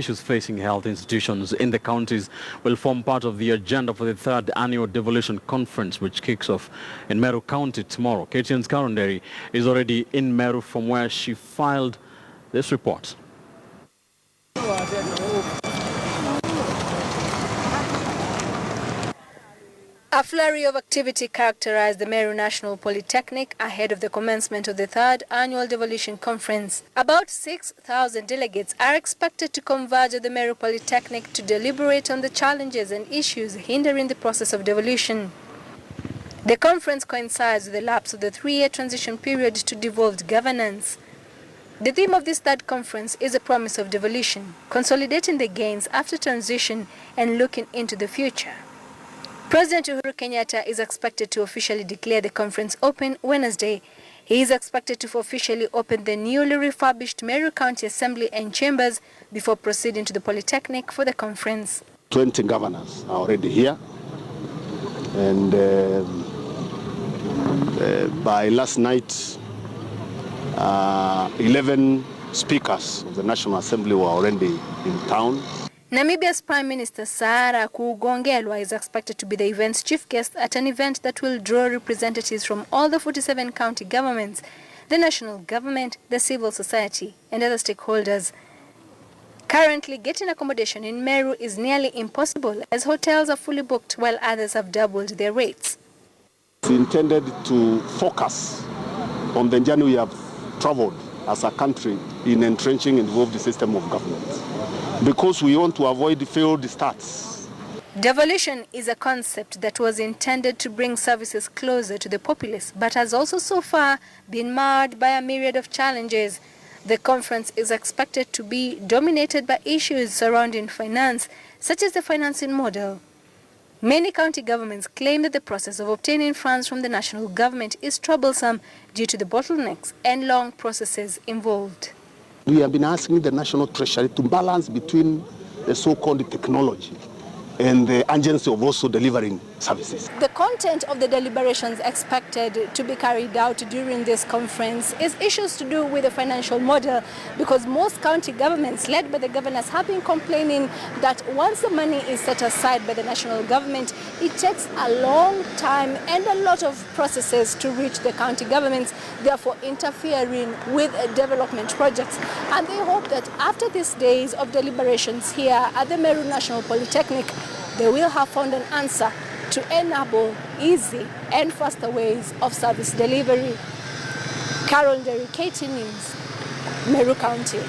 issues facing health institutions in the counties will form part of the agenda for the third annual devolution conference, which kicks off in Meru County tomorrow. KTN's Karen Derry is already in Meru, from where she filed this report. A flurry of activity characterized the Meru National Polytechnic ahead of the commencement of the third annual devolution conference. About 6,000 delegates are expected to converge at the Meru Polytechnic to deliberate on the challenges and issues hindering the process of devolution. The conference coincides with the lapse of the 3-year transition period to devolved governance. The theme of this third conference is a promise of devolution, consolidating the gains after transition and looking into the future. President Uhuru Kenyatta is expected to officially declare the conference open Wednesday. He is expected to officially open the newly refurbished Meru County Assembly and Chambers before proceeding to the Polytechnic for the conference. 20 governors are already here, and by last night, 11 speakers of the National Assembly were already in town. Namibia's Prime Minister Sarah Kugongelwa is expected to be the event's chief guest at an event that will draw representatives from all the 47 county governments, the national government, the civil society, and other stakeholders. Currently, getting accommodation in Meru is nearly impossible, as hotels are fully booked while others have doubled their rates. It's intended to focus on the journey we have traveled as a country in entrenching and devolved system of government, because we want to avoid failed starts. Devolution is a concept that was intended to bring services closer to the populace, but has also so far been marred by a myriad of challenges. The conference is expected to be dominated by issues surrounding finance, such as the financing model. Many county governments claim that the process of obtaining funds from the national government is troublesome due to the bottlenecks and long processes involved. We have been asking the National Treasury to balance between the so-called technology and the urgency of also delivering services. The content of the deliberations expected to be carried out during this conference is issues to do with the financial model, because most county governments led by the governors have been complaining that once the money is set aside by the national government, it takes a long time and a lot of processes to reach the county governments, therefore interfering with development projects. And they hope that after these days of deliberations here at the Meru National Polytechnic, they will have found an answer to enable easy and faster ways of service delivery. Carol Derry, KT News, Meru County.